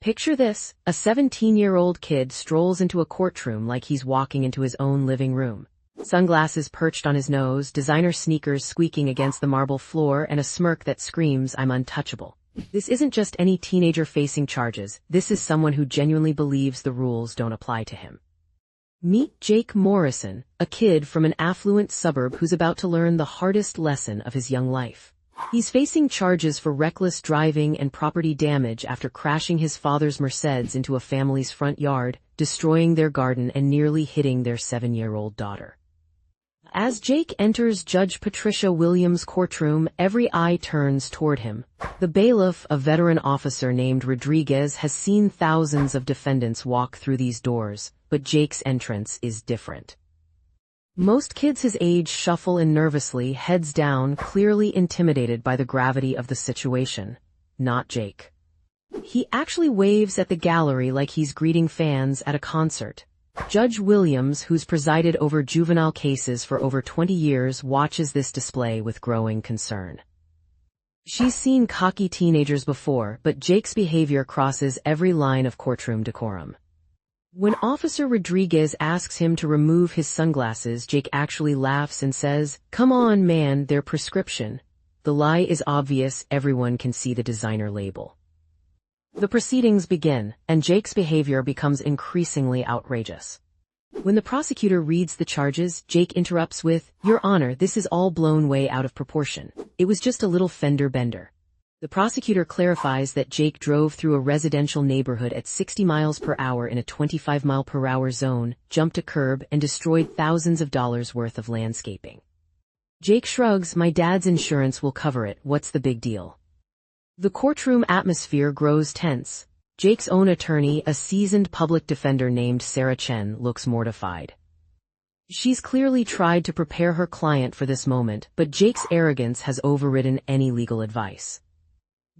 Picture this, a 17-year-old kid strolls into a courtroom like he's walking into his own living room. Sunglasses perched on his nose, designer sneakers squeaking against the marble floor, and a smirk that screams, "I'm untouchable." This isn't just any teenager facing charges, this is someone who genuinely believes the rules don't apply to him. Meet Jake Morrison, a kid from an affluent suburb who's about to learn the hardest lesson of his young life. He's facing charges for reckless driving and property damage after crashing his father's Mercedes into a family's front yard, destroying their garden and nearly hitting their 7-year-old daughter. As Jake enters Judge Patricia Williams' courtroom, every eye turns toward him. The bailiff, a veteran officer named Rodriguez, has seen thousands of defendants walk through these doors, but Jake's entrance is different. Most kids his age shuffle in nervously, heads down, clearly intimidated by the gravity of the situation. Not Jake. He actually waves at the gallery like he's greeting fans at a concert. Judge Williams, who's presided over juvenile cases for over 20 years, watches this display with growing concern. She's seen cocky teenagers before, but Jake's behavior crosses every line of courtroom decorum. When Officer Rodriguez asks him to remove his sunglasses, Jake actually laughs and says, "Come on, man, they're prescription." The lie is obvious, everyone can see the designer label. The proceedings begin, and Jake's behavior becomes increasingly outrageous. When the prosecutor reads the charges, Jake interrupts with, "Your Honor, this is all blown way out of proportion. It was just a little fender bender." The prosecutor clarifies that Jake drove through a residential neighborhood at 60 miles per hour in a 25-mile-per-hour zone, jumped a curb, and destroyed thousands of dollars worth of landscaping. Jake shrugs, "My dad's insurance will cover it, what's the big deal?" The courtroom atmosphere grows tense. Jake's own attorney, a seasoned public defender named Sarah Chen, looks mortified. She's clearly tried to prepare her client for this moment, but Jake's arrogance has overridden any legal advice.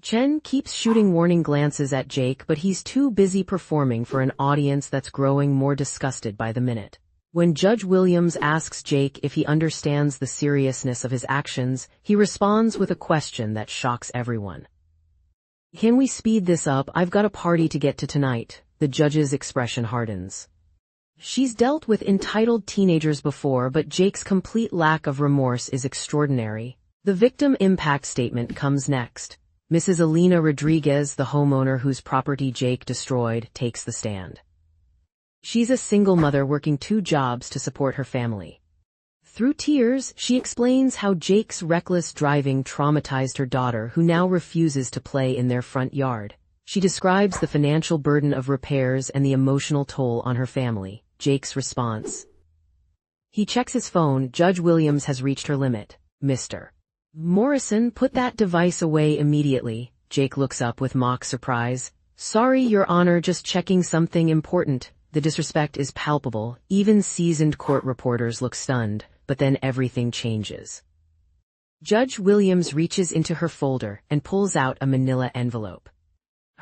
Chen keeps shooting warning glances at Jake, but he's too busy performing for an audience that's growing more disgusted by the minute. When Judge Williams asks Jake if he understands the seriousness of his actions, he responds with a question that shocks everyone. "Can we speed this up? I've got a party to get to tonight." The judge's expression hardens. She's dealt with entitled teenagers before, but Jake's complete lack of remorse is extraordinary. The victim impact statement comes next. Mrs. Elena Rodriguez, the homeowner whose property Jake destroyed, takes the stand. She's a single mother working 2 jobs to support her family. Through tears, she explains how Jake's reckless driving traumatized her daughter, who now refuses to play in their front yard. She describes the financial burden of repairs and the emotional toll on her family. Jake's response. He checks his phone. Judge Williams has reached her limit. "Mr. Morrison, put that device away immediately." Jake looks up with mock surprise. "Sorry, Your Honor, just checking something important." The disrespect is palpable. Even seasoned court reporters look stunned, but then everything changes. Judge Williams reaches into her folder and pulls out a manila envelope.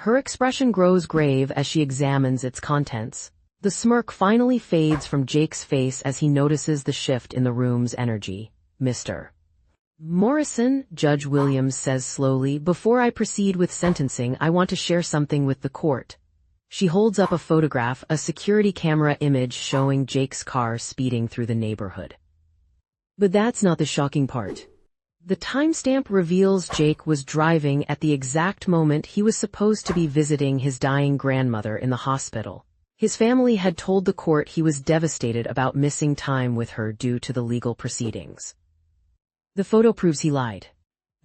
Her expression grows grave as she examines its contents. The smirk finally fades from Jake's face as he notices the shift in the room's energy. "Mr. Morrison," Judge Williams says slowly, "before I proceed with sentencing, I want to share something with the court." She holds up a photograph, a security camera image showing Jake's car speeding through the neighborhood. But that's not the shocking part. The timestamp reveals Jake was driving at the exact moment he was supposed to be visiting his dying grandmother in the hospital. His family had told the court he was devastated about missing time with her due to the legal proceedings. The photo proves he lied.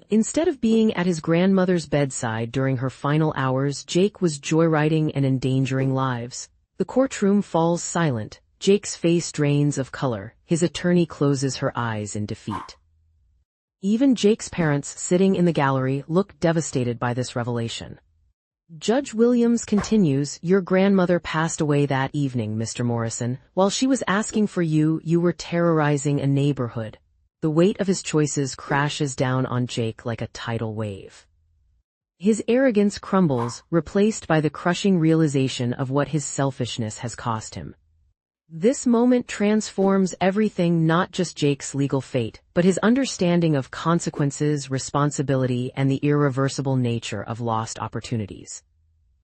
Instead of being at his grandmother's bedside during her final hours, Jake was joyriding and endangering lives. The courtroom falls silent. Jake's face drains of color. His attorney closes her eyes in defeat. Even Jake's parents, sitting in the gallery, look devastated by this revelation. Judge Williams continues, "Your grandmother passed away that evening, Mr. Morrison. While she was asking for you, you were terrorizing a neighborhood." The weight of his choices crashes down on Jake like a tidal wave. His arrogance crumbles, replaced by the crushing realization of what his selfishness has cost him. This moment transforms everything, not just Jake's legal fate, but his understanding of consequences, responsibility, and the irreversible nature of lost opportunities.